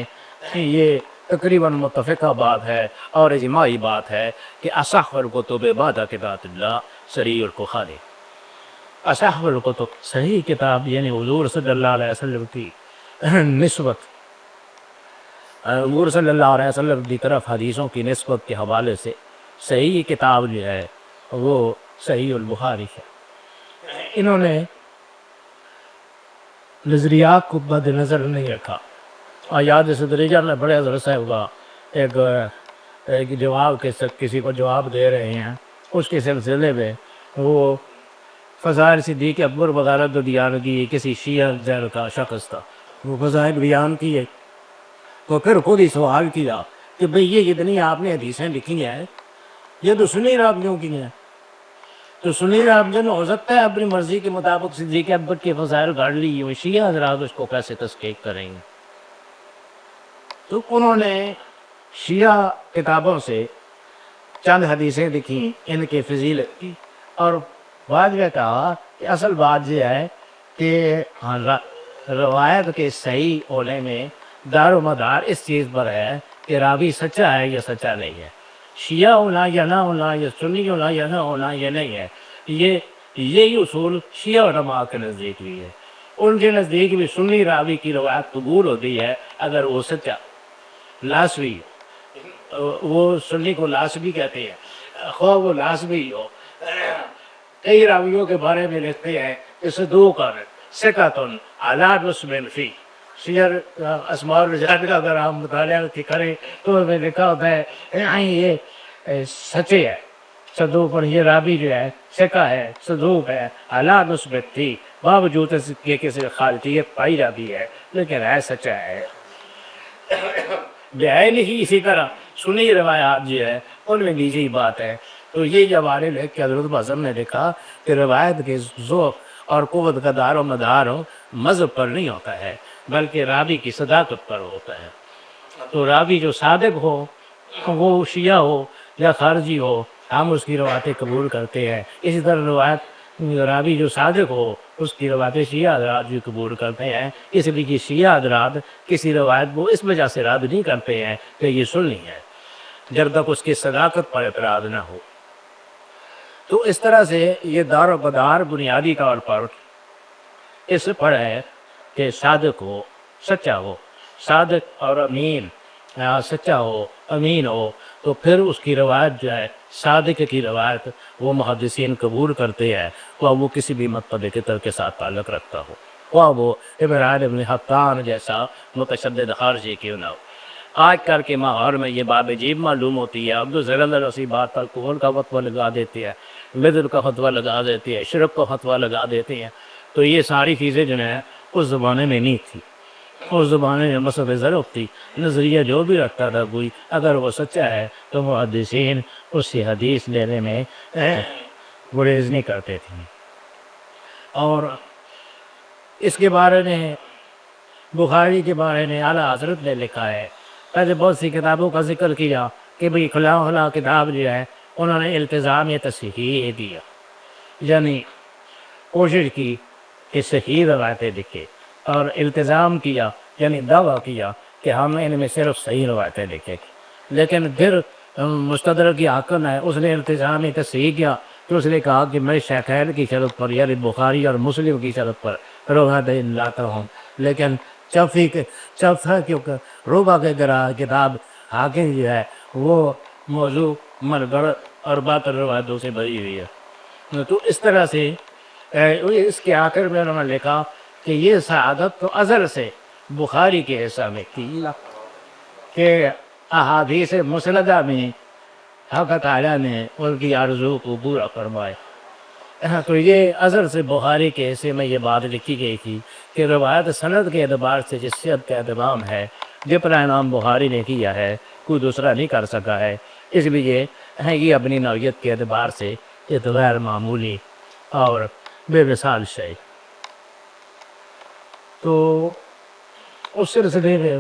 یہ تقریباً متفقہ بات ہے اور اجماعی بات ہے کہ اصح الکتب بعد کتاب اللہ صحیح البخاری۔ اصح الکتب صحیح کتاب یعنی حضور صلی اللہ علیہ وسلم کی نسبت، حضور صلی اللہ علیہ وسلم کی طرف حدیثوں کی نسبت کے حوالے سے صحیح کتاب جو ہے وہ صحیح البخاری ہے۔ انہوں نے نظریات کو مد نظر نہیں رکھا۔ آیات صدریجہ میں بڑے حضرت صاحب کا ایک جواب کسی کو جواب دے رہے ہیں، اس کے سلسلے میں وہ فضائل صدیق اکبر وغیرہ جو بیان کی، کسی شیعہ زیر کا شخص تھا، وہ فضائل بیان کیے تو پھر خود ہی سوال کیا کہ بھئی یہ اتنی آپ نے حدیثیں لکھی ہیں، یہ تو سنی راویوں کی ہیں، تو سنی راویوں نے ہو سکتا ہے اپنی مرضی کے مطابق صدیق اکبر کے فضائل گاڑ لی ہوئی، شیعہ حضرات اس کو کیسے تحقیق کریں گے؟ تو انہوں نے شیعہ کتابوں سے چند حدیثیں لکھی ان کے فضیلت کی، اور بعد میں کہا کہ اصل بات یہ ہے کہ روایت کے صحیح ہونے میں دار و مدار اس چیز پر ہے کہ راوی سچا ہے یا سچا نہیں ہے، شیعہ ہونا یا نہ ہونا، یا سنی ہونا یا نہ ہونا یہ نہیں ہے۔ یہی اصول شیعہ علماء کے نزدیک بھی ہے، ان کے نزدیک بھی سنی راوی کی روایت قبول ہوتی ہے اگر وہ سچا لاسوی ہو۔ وہ سنی کو لاسوی کہتے ہیں، خواہ وہ لاسوی ہو۔ کئی راویوں کے بارے میں لکھتے ہیں کہ صدوق ثقۃ علی نصب فی، سیر اسماء الرجال کا اگر آپ مطالعہ کریں تو اس میں لکھا ہوتا ہے یہ سچے ہے، صدوق پر یہ راوی جو ہے ثقہ ہے، صدوق ہے، علی نصب فی، باوجود اس کے کسی خالصیت پائی جاتی ہے لیکن ہے سچا ہے۔ بہائے نہیں اسی طرح سنی روایات جو ہے ان میں نیچے بات ہے۔ تو یہ جواب لکھ کے حضرت اعظم نے لکھا کہ روایت کے ذوق اور قوت کا دار و مدار مذہب پر نہیں ہوتا ہے بلکہ راوی کی صداقت پر ہوتا ہے۔ تو راوی جو صادق ہو، وہ شیعہ ہو یا خارجی ہو، ہم اس کی روایتیں قبول کرتے ہیں۔ اسی طرح روایت راوی جو صادق ہو اس کی روایت شیعہ حضرات بھی قبول کرتے ہیں، اس لیے کہ شیعہ حضرات کسی روایت کو اس وجہ سے رد نہیں کرتے ہیں کہ یہ سنی ہے، جب تک اس کی صداقت پر اعتراض نہ ہو۔ تو اس طرح سے یہ دار و مدار بنیادی طور پر اس پر ہے کہ صادق ہو، سچا ہو، صادق اور امین، سچا ہو، امین ہو، تو پھر اس کی روایت جو ہے صادق کی روایت وہ محدثین قبول کرتے ہیں، وہ کسی بھی مطلب فطر کے ساتھ تعلق رکھتا ہو، وہ عمران ابن حطان جیسا متشدد خارجی کیوں نہ ہو۔ آج کل کے ماحول میں یہ بات عجیب معلوم ہوتی ہے، عبد الزلال اسی بات پر کفر کا فتویٰ لگا دیتے ہیں، بدر کا فتویٰ لگا دیتے ہیں، شرک کا فتویٰ لگا دیتے ہیں۔ تو یہ ساری چیزیں جو ہیں اس زمانے میں نہیں تھی، اس زمانے میں مصحف ضرب تھی، نظریہ جو بھی رکھتا تھا کوئی اگر وہ سچا ہے تو محدثین اس سے حدیث لینے میں گریز نہیں کرتے تھے۔ اور اس کے بارے میں بخاری کے بارے میں اعلیٰ حضرت نے لکھا ہے، پہلے بہت سی کتابوں کا ذکر کیا کہ بھئی خلا کتاب جو ہے انہوں نے التزام تصحیح دیا، یعنی کوشش کی کہ صحیح روایتیں لکھے، اور التزام کیا یعنی دعویٰ کیا کہ ہم ان میں صرف صحیح روایتیں لکھیں گے۔ لیکن پھر مستدرک کی حاکم ہے، اس نے التزام تصحیح کیا تو اس نے کہا کہ میں شیخین کی شرط پر یعنی بخاری اور مسلم کی شرط پر روایتیں لاتا ہوں، لیکن چوتھا کیونکہ روبہ کے کتاب حاکم جو ہے وہ موضوع مرغلط اور باطل روایتوں سے بھری ہوئی ہے۔ تو اس طرح سے اس کے آخر میں انہوں نے لکھا کہ یہ سعادت تو ازل سے بخاری کے حصہ میں تھی کہ احادیث مسندہ میں حق تعالیٰ نے ان کی آرزو کو پورا فرمائے۔ تو یہ ازل سے بخاری کے حصے میں یہ بات لکھی گئی تھی کہ روایت سند کے اعتبار سے جس صحت کا اہتمام ہے جتنا امام بخاری نے کیا ہے کوئی دوسرا نہیں کر سکا ہے، اس لیے یہ اپنی نوعیت کے اعتبار سے یہ تو غیر معمولی اور بے مثال شے۔ تو اس سلسلے میں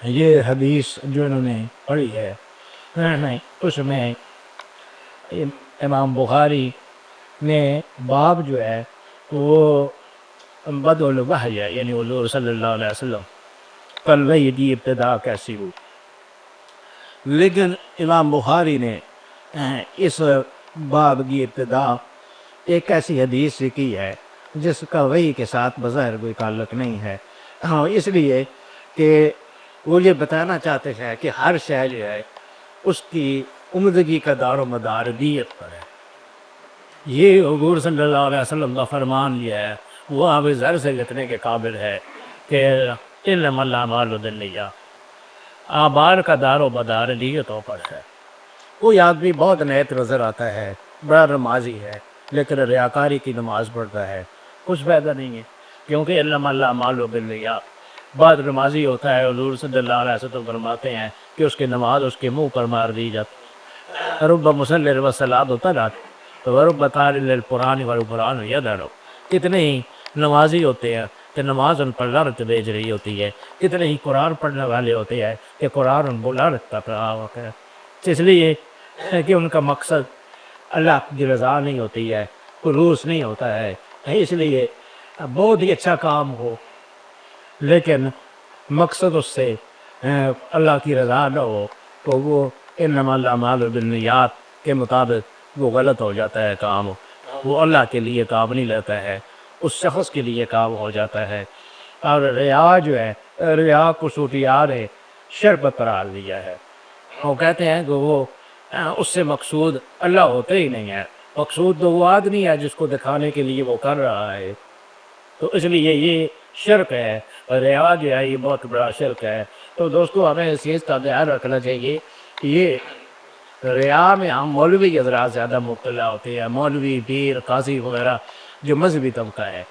یہ حدیث جو انہوں نے پڑھی ہے اس میں امام بخاری نے باب جو ہے وہ بدء الوحی ہے، یعنی حضور صلی اللہ علیہ وسلم کلوی کی ابتدا کیسی ہو، لیکن امام بخاری نے اس باب کی ابتدا ایک ایسی حدیث سے کی ہے جس کا وحی کے ساتھ بظاہر کوئی تعلق نہیں ہے، اس لیے کہ وہ یہ بتانا چاہتے ہیں کہ ہر شے جو ہے اس کی عمدگی کا دار و مدار دیت پر ہے۔ یہ حضور صلی اللہ علیہ وسلم کا فرمان یہ ہے، وہ اب ذر سے لکھنے کے قابل ہے کہ انما الاعمال بالنیات، اعمال کا دار و مدار نیتوں پر ہے۔ کوئی آدمی بہت نیک نظر آتا ہے، بڑا نمازی ہے، لیکن ریاکاری کی نماز پڑھتا ہے، کچھ فائدہ نہیں ہے، کیونکہ انما الاعمال بالنیات۔ بعد نمازی ہوتا ہے، حضور صلی اللہ علیہ وسلم فرماتے ہیں کہ اس کی نماز اس کے منہ پر مار دی جاتی، رب مصلی وسلام ہوتا ورب قارئ للقرآن والقرآن یدعو، کتنے ہی نمازی ہوتے ہیں کہ نماز ان پر لعنت بھیج رہی ہوتی ہے، کتنے ہی قرآن پڑھنے والے ہوتے ہیں کہ قرآن ان کو لعنت کر رہا ہوتا ہے، اس لیے کہ ان کا مقصد اللہ کی رضا نہیں ہوتی ہے، خلوص نہیں ہوتا ہے، اس لیے بہت ہی اچھا کام ہو لیکن مقصد اس سے اللہ کی رضا نہ ہو تو وہ انما الاعمال بالنیات کے مطابق وہ غلط ہو جاتا ہے کام، وہ اللہ کے لیے کام نہیں لیتا ہے، اس شخص کے لیے کام ہو جاتا ہے۔ اور ریا جو ہے، ریا کو صوفیاء نے شربت قرار دیا ہے، وہ کہتے ہیں کہ وہ اس سے مقصود اللہ ہوتے ہی نہیں ہے، مقصود تو وہ آدمی ہے جس کو دکھانے کے لیے وہ کر رہا ہے، تو اس لیے یہ شرک ہے، ریا جو ہے یہ بہت بڑا شرک ہے۔ تو دوستو ہمیں اس چیز کا دھیان رکھنا چاہیے کہ یہ ریا میں ہم مولوی حضرات زیادہ مبتلا ہوتے ہیں، مولوی، پیر، قاضی وغیرہ جو مذہبی طبقہ ہے،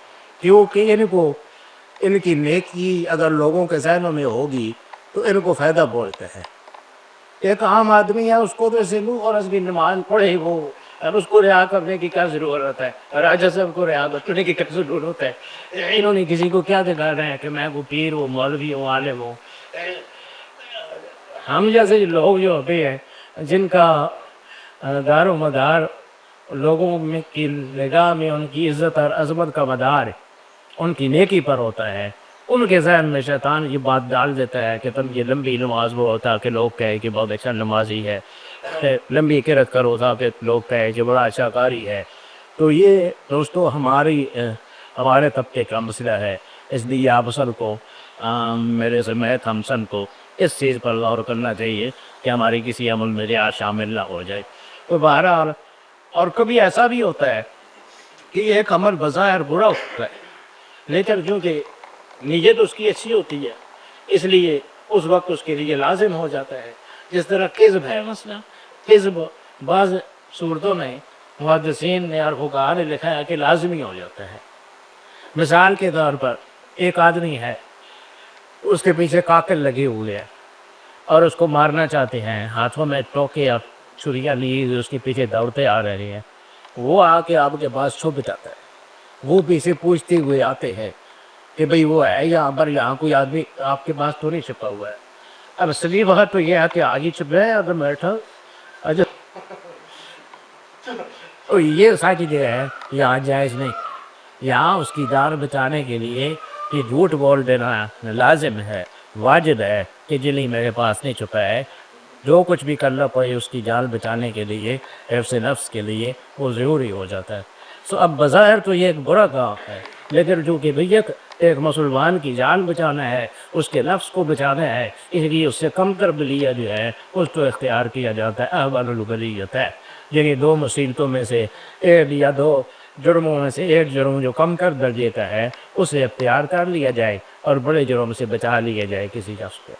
کیونکہ ان کی نیکی اگر لوگوں کے ذہنوں میں ہوگی تو ان کو فائدہ پہنچتا ہے۔ ایک عام آدمی ہے، اس کو تو سلو اور اس کی نماز پڑھے وہ، اور اس کو ریا کرنے کی کیا ضرورت ہے، راجہ صاحب کو ریا کرنے کی کیا ضرورت ہے، انہوں نے کسی کو کیا دکھا رہے ہیں کہ میں وہ پیر ہوں، مولوی ہوں، عالم ہوں۔ ہم جیسے لوگ جو ہوتے ہیں جن کا دار و مدار لوگوں میں کی نگاہ میں ان کی عزت اور عظمت کا مدار ان کی نیکی پر ہوتا ہے، ان کے ذہن میں شیطان یہ بات ڈال دیتا ہے کہ تم یہ لمبی نماز وہ ہوتا کہ لوگ کہے کہ بہت اچھا نمازی ہے، لمبی قرأت کرو تاکہ لوگ کہے کہ بڑا اچھا قاری ہے۔ تو یہ دوستو ہمارے طبقے کا مسئلہ ہے، اس لیے آپ سب کو میرے سمیت ہم سب کو اس چیز پر غور کرنا چاہیے کہ ہماری کسی عمل میں ریا شامل نہ ہو جائے۔ تو بہرحال اور کبھی ایسا بھی ہوتا ہے کہ ایک عمل بظاہر برا ہوتا ہے لیکن کیونکہ نیت اس کی اچھی ہوتی ہے اس لیے اس وقت اس کے لیے لازم ہو جاتا ہے۔ جس طرح کذب ہے، مثلا کذب بعض صورتوں میں محدثین نے اور فقہاء نے لکھا ہے کہ لازمی ہو جاتا ہے۔ مثال کے طور پر ایک آدمی ہے، اس کے پیچھے قاتل لگے ہوئے ہیں اور اس کو مارنا چاہتے ہیں، ہاتھوں میں ٹوکے اور چھریاں لیے اس کے پیچھے دوڑتے آ رہے ہیں، وہ آ کے آپ کے پاس چھپ جاتا ہے، وہ پیچھے پوچھتے ہوئے آتے ہیں کہ بھئی وہ ہے یہاں پر، یہاں کوئی آدمی آپ کے پاس تو نہیں چھپا ہوا ہے۔ اب صحیح وقت تو یہ ہے کہ آگے چھپ رہے ہیں اگر بیٹھا تو یہ ساری جو ہے یہاں جائز نہیں، یہاں اس کی جان بچانے کے لیے یہ جھوٹ بول دینا لازم ہے، واجب ہے کہ جنہیں میرے پاس نہیں چھپا ہے، جو کچھ بھی کرنا پڑے اس کی جان بچانے کے لیے، حفظ نفس کے لیے، وہ ضروری ہو جاتا ہے۔ سو اب بظاہر تو یہ ایک برا کام ہے لیکن چونکہ بیت ایک مسلمان کی جان بچانا ہے، اس کے نفس کو بچانا ہے، اس لیے اس سے کم تر بلیہ جو ہے اس کو اختیار کیا جاتا ہے، احوال البلیت ہے، یعنی دو مصیبتوں میں سے ایک یا دو جرموں میں سے ایک جرم جو کم کر درجے کا ہے اسے اختیار کر لیا جائے اور بڑے جرم سے بچا لیا جائے کسی شخص کو۔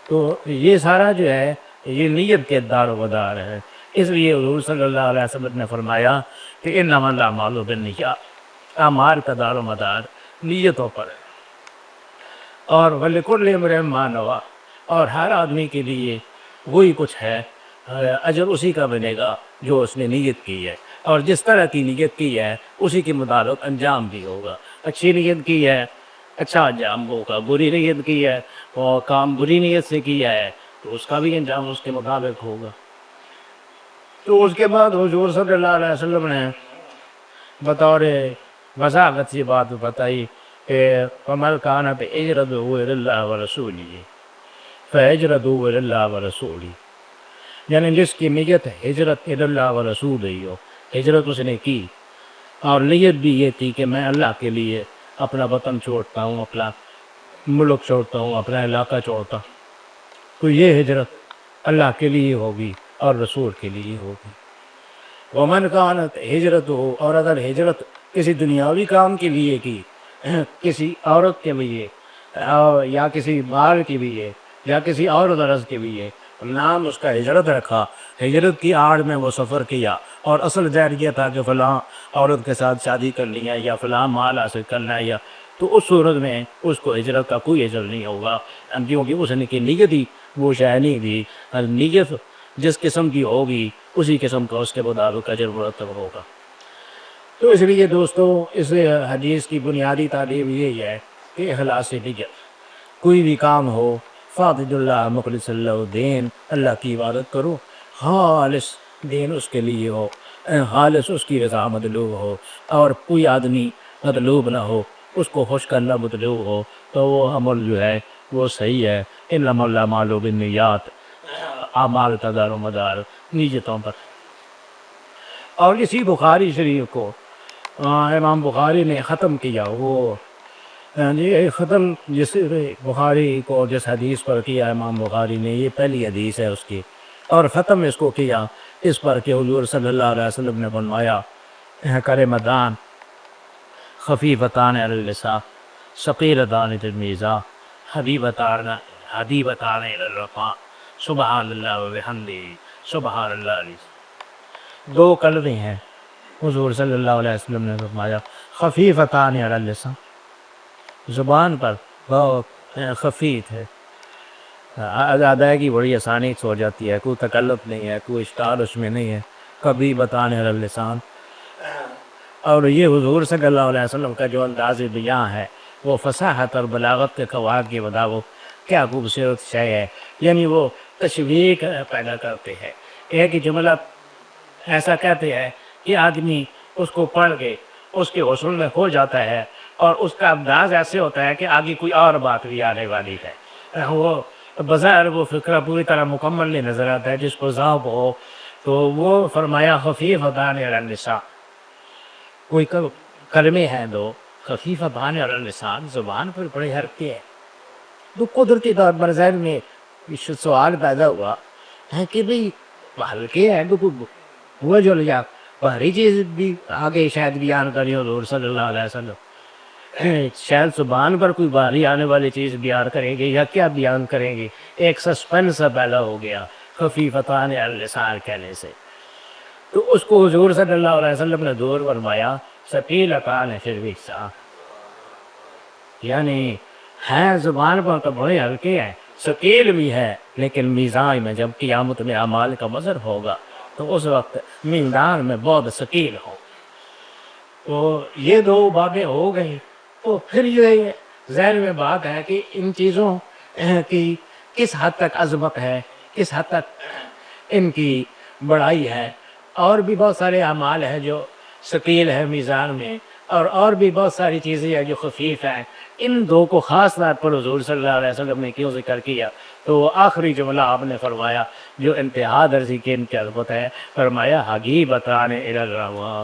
تو یہ سارا جو ہے یہ نیت کے دار و مدار ہے، اس لیے حضور صلی اللہ علیہ وسلم نے فرمایا کہ انما الاعمال بالنیات، اعمال کا دار و مدار نیتوں پر ہے، اور وَلِكُلِّ امْرِئٍ مَّا نَوَىٰ، اور ہر آدمی کے لیے وہی کچھ ہے، اجر اسی کا بنے گا جو اس نے نیت کی ہے، اور جس طرح کی نیت کی ہے اسی کے مطابق انجام بھی ہوگا۔ اچھی نیت کی ہے اچھا انجام ہوگا، بری نیت کی ہے اور کام بری نیت سے کیا ہے تو اس کا بھی انجام اس کے مطابق ہوگا۔ تو اس کے بعد حضور صلی اللہ علیہ وسلم نے بطور وضاحت سی بات بتائی کہ فَمَنْ كَانَ فَهِجْرَتُهُ إِلَى اللَّهِ وَرَسُولِهِ فَهِجْرَتُهُ إِلَى اللَّهِ وَرَسُولِهِ، یعنی جس کی نیت ہجرت الی اللہ و رسول ہی ہو، ہجرت اس نے کی اور نیت بھی یہ تھی کہ میں اللہ کے لیے اپنا وطن چھوڑتا ہوں، اپنا ملک چھوڑتا ہوں، اپنا علاقہ چھوڑتا ہوں، تو یہ ہجرت اللہ کے لیے ہوگی اور رسول کے لیے ہوگی۔ ومن كانت ہجرتہ، اور اگر ہجرت کسی دنیاوی کام کے لیے کی، کسی عورت کے لیے یا کسی مال کے لیے یا کسی اور غرض کے لیے، نام اس کا ہجرت رکھا، ہجرت کی آڑ میں وہ سفر کیا اور اصل ذہن یہ تھا کہ فلاں عورت کے ساتھ شادی کرنی ہے یا فلاں مال حاصل کرنا ہے، یا تو اس صورت میں اس کو ہجرت کا کوئی اجر نہیں ہوگا، کیونکہ اس نے کی نیت ہی وہ شے نہیں تھی۔ نیت جس قسم کی ہوگی اسی قسم کا اس کے مطابق اجر مرتب ہوگا۔ تو اس لیے دوستو اس حدیث کی بنیادی تعلیم یہی ہے کہ اخلاص نیت، کوئی بھی کام ہو فاعبد اللہ مخلص اللہ الدین، اللہ کی عبادت کرو، خالص دین اس کے لیے ہو، خالص اس کی رضا مطلوب ہو، اور کوئی آدمی مطلوب نہ ہو، اس کو خوش کرنا مطلوب ہو، تو وہ عمل جو ہے وہ صحیح ہے۔ انما الاعمال بالنیات، اعمال کا دار و مدار نیتوں پر۔ اور اسی بخاری شریف کو امام بخاری نے ختم کیا، وہ یہ ختم جس بخاری کو جس حدیث پر کیا امام بخاری نے، یہ پہلی حدیث ہے اس کی، اور ختم اس کو کیا اس پر کہ حضور صلی اللہ علیہ وسلم نے فرمایا کلمتان خفیفتان علی اللسان ثقیلتان فی المیزان حبیبتان الی الرحمن سبحان اللہ و بحمدہ سبحان اللہ العظیم۔ دو کلمے ہیں حضور صلی اللہ علیہ وسلم نے فرمایا خفیفتان علی اللسان، زبان پر بہت خفیف ہے، ادائیگی بڑی آسانی سے ہو جاتی ہے، کوئی تکلف نہیں ہے، کوئی اشکال اس میں نہیں ہے، کبھی بتانے علی اللسان۔ اور یہ حضور صلی اللہ علیہ وسلم کا جو انداز بیاں ہے وہ فصاحت اور بلاغت کے قواعد کے مطابق کیا خوبصورت شے ہے، یعنی وہ تشویق پیدا کرتے ہیں، ایک ہی جملہ ایسا کہتے ہیں یہ آدمی اس کو پڑھ کے اس کے غسل میں کھو جاتا ہے اور اس کا انداز ایسے ہوتا ہے کہ آگے کوئی اور بات بھی آنے والی ہے، وہ بظاہر وہ فکرہ پوری طرح مکمل نہیں نظر آتا ہے، جس کو ذوق ہو تو وہ فرمایا خفیفتان علی اللسان، کوئی کلمے ہیں دو خفیفتان علی اللسان، زبان پر بڑے ہلکے ہیں، تو قدرتی طور پر ذہن میں سوال پیدا ہوا ہے کہ بھئی ہلکے ہیں تو وہ جو لیا بھاری چیز بھی آگے شاید بیان کری حضور صلی اللہ علیہ وسلم، شاید زبان پر کوئی بھاری آنے والی چیز بیان کریں گے یا کیا بیان کریں گے، ایک سسپینس پیدا ہو گیا خفیفتان علی اللسان کہنے سے، تو اس کو حضور صلی اللہ علیہ وسلم نے دور فرمایا ثقیلتان فی المیزان، یعنی ہیں زبان پر تو بڑے ہلکے ہیں، ثقیل بھی ہے، لیکن میزان میں جب قیامت میں اعمال کا وزن ہوگا تو اس وقت میزان میں بہت ثقیل ہو۔ تو یہ دو باتیں ہو گئی، تو پھر یہ ذہن میں بات ہے کہ ان چیزوں کی کس حد تک عظمت ہے، کس حد تک ان کی بڑائی ہے، اور بھی بہت سارے اعمال ہیں جو ثقیل ہے میزان میں، اور بھی بہت ساری چیزیں ہیں جو خفیف ہیں، ان دو کو خاص طور پر حضور صلی اللہ علیہ وسلم نے کیوں ذکر کیا؟ تو آخری جملہ آپ نے فرمایا جو انتہا درجے کی ان کی عظمت ہے، فرمایا حبیبتان الی الرحمن،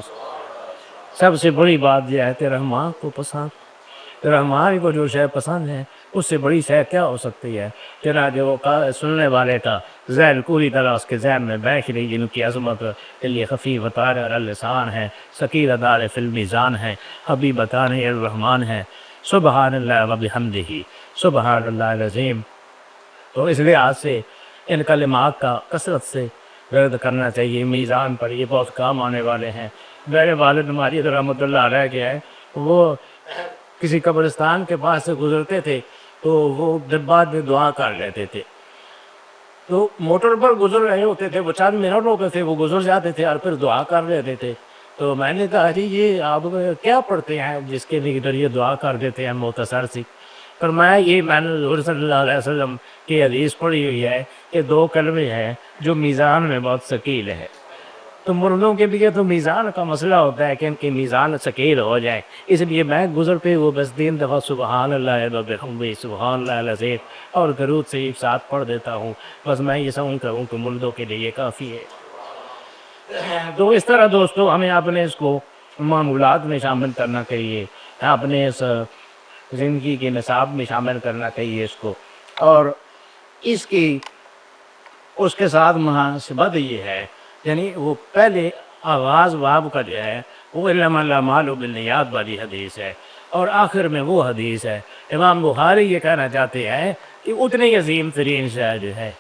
سب سے بڑی بات یہ ہے کہ رحمان کو پسند، رحمان کو جو شے پسند ہے اس سے بڑی شے کیا ہو سکتی ہے؟ تیرا جو سننے والے کا ذہن پوری طرح اس کے ذہن میں بیٹھ رہی، جن کی عظمت کے لیے خفیفتان علی اللسان ہے، ثقیلتان فی المیزان ہے، حبیبتان الی الرحمن ہے، سبحان اللہ و بحمدہ سبحان اللہ العظیم۔ تو اس لحاظ سے ان کلمات کا کثرت سے ورد کرنا چاہیے، میزان پر یہ بہت کام آنے والے ہیں۔ میرے والد ماجد رحمۃ اللہ علیہ کے ہیں، وہ کسی قبرستان کے پاس سے گزرتے تھے تو وہ بعد میں دعا کر لیتے تھے، تو موٹر پر گزر رہے ہوتے تھے، وہ چند منٹ ہوتے تھے، وہ گزر جاتے تھے اور پھر دعا کر لیتے تھے۔ تو میں نے کہا جی یہ آپ کیا پڑھتے ہیں جس کے لیے دعا کر دیتے ہیں مختصر سی؟ فرمایا یہ میں نے حضور صلی اللہ علیہ وسلم کی حدیث پڑھی ہوئی ہے کہ دو کلمے ہیں جو میزان میں بہت ثقیل ہے، تو مردوں کے لیے تو میزان کا مسئلہ ہوتا ہے کہ ان کی میزان ثقیل ہو جائے، اس لیے میں گزرتے ہوئے بس 3 دفعہ سبحان اللہ و بحمدہ سبحان اللہ العظیم اور درود شریف ساتھ پڑھ دیتا ہوں، بس میں یہ سمجھتا ہوں کہ مردوں کے لیے کافی ہے۔ تو اس طرح دوستو ہمیں اپنے اس کو معمولات میں شامل کرنا چاہیے، اپنے اس زندگی کے نصاب میں شامل کرنا چاہیے اس کو، اور اس کی اس کے ساتھ مناسبت یہ ہے، یعنی وہ پہلے آغاز باب کا جو ہے وہ انما الاعمال بالنیات والی حدیث ہے، اور آخر میں وہ حدیث ہے امام بخاری یہ کہنا چاہتے ہیں کہ اتنی عظیم ترین شے جو ہے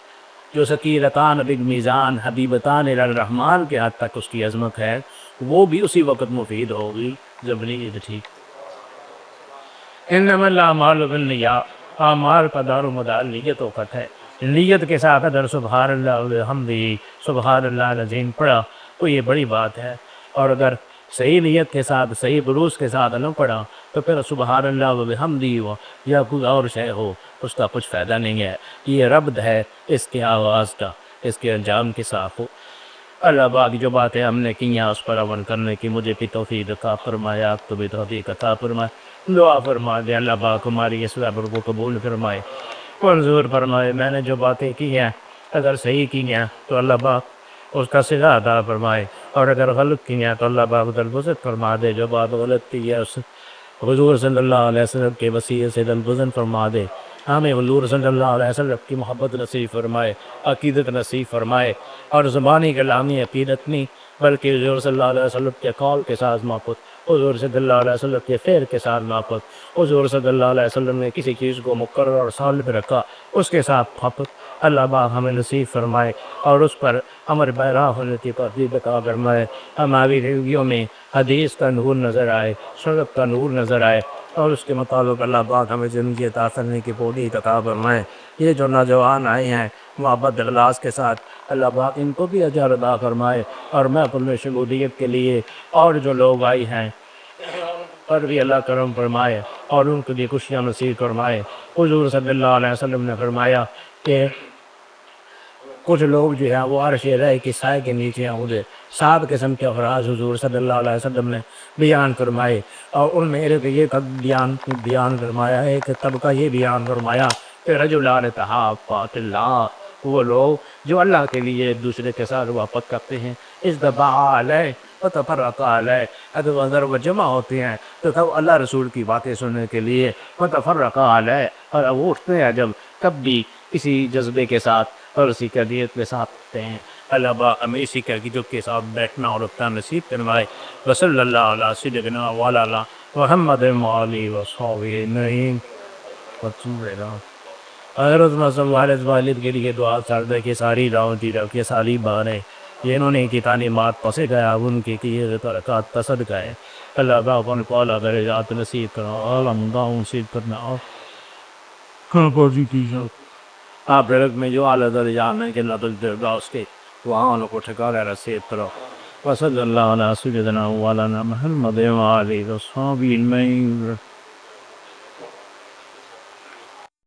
جو ثقیلتان بالمیزان حبیبتان الی الرحمن کے حد تک اس کی عظمت ہے، وہ بھی اسی وقت مفید ہوگی جب نیت ٹھیک۔ انما الاعمال بالنیات، اعمال کا دار و مدار نیتوں پر ہے، نیت کے ساتھ اگر سبحان اللہ و بحمدہ سبحان اللہ العظیم پڑھا تو یہ بڑی بات ہے، اور اگر صحیح نیت کے ساتھ صحیح بروز کے ساتھ نہ پڑھا تو پھر سبحان اللہ و بحمدہ ہو یا کوئی اور شے ہو اس کا کچھ فائدہ نہیں ہے، یہ ربط ہے اس کے آغاز کا اس کے انجام کے ساتھ ہو۔ اللہ پاک جو باتیں ہم نے کی ہیں اس پر عمل کرنے کی مجھے بھی توفیق عطا فرمائے، آپ کو بھی توفیق عطا فرمائے، دعا فرما دے اللہ پاک ہماری اس صبر کو قبول فرمائے، منظور فرمائے۔ میں نے جو باتیں کی ہیں اگر صحیح کی ہیں تو اللہ پاک اس کا صلہ عطا فرمائے، اور اگر غلط کی ہیں تو اللہ پاک درگزر فرما دے، جو بات غلط کی ہے اس حضور صلی اللہ علیہ وسلم کے وسیلے سے درگزر فرما دے، ہمیں حضور صلی اللہ علیہ وسلم کی محبت نصیب فرمائے، عقیدت نصیب فرمائے، اور زبانی کلامی عقیدت نہیں بلکہ حضور صلی اللہ علیہ وسلم کے قول کے ساتھ محبت، حضور صلی اللہ علیہ وسلم کے فعل کے ساتھ محبت، حضور صلی اللہ علیہ وسلم نے کسی چیز کو مقرر اور ثابت رکھا اس کے ساتھ محبت، اللہ پاک ہمیں نصیب فرمائے اور اس پر امر پیرا ہونے کی توفیق عطا فرمائے، ہماری زندگیوں میں حدیث کا نور نظر آئے، سنت کا نور نظر آئے، اور اس کے مطابق اللہ پاک ہمیں زندگی عطا کرنے کی پوری عطا فرمائے۔ یہ جو نوجوان آئے ہیں محبت اخلاص کے ساتھ اللہ پاک ان کو بھی اجر عطا فرمائے، اور محفل میں شمولیت کے لیے اور جو لوگ آئے ہیں پر بھی اللہ کرم فرمائے اور ان کے لیے خوشیاں نصیب فرمائے۔ حضور صلی اللہ علیہ وسلم نے فرمایا کہ کچھ لوگ جو ہے وہ عرش رہ کے سائے کے نیچے ہیں، مجھے 7 قسم کے افراز حضور صلی اللہ علیہ وسلم نے بیان فرمائے، اور ان میں یہ بیان فرمایا ہے کہ طبقہ یہ بیان فرمایا کہ رجلان تحابا فی اللہ، وہ لوگ جو اللہ کے لیے ایک دوسرے کے ساتھ محبت کرتے ہیں، اجتمعا علیہ وتفرقا علیہ، اگر وہ جمع ہوتے ہیں تو تب اللہ رسول کی باتیں سننے کے لیے، وتفرقا علیہ، اور وہ اٹھتے ہیں جب کب بھی کسی جذبے کے ساتھ اور اسی قدیت کے ساتھ ہوتے ہیں۔ اللہ با ہمیں اسی قدیت کے ساتھ بیٹھنا اور اٹھنا نصیب فرمائے۔ وصلی اللہ علیہ سیدنا مولانا محمد علیہ وصحبہ اجمعین۔ حضرت والد والد کے لیے دعا سردے کی ساری راؤں کی ساری باریں جنہوں نے کی تعلیمات پسے گیا ان کی برکات پسد گئے، اللہ باپ ان کو اعلیٰ درجات نصیب کرنا، اعلیٰ مقام نصیب کرنا، آپ رب میں جو اعلیٰ درجات ہیں جنت الفردوس کے وہاں ان کو ٹھکانہ نصیب کرو۔ وصلی اللہ علیہ سیدنا مولانا محمد وآلہ وصحبہ اجمعین۔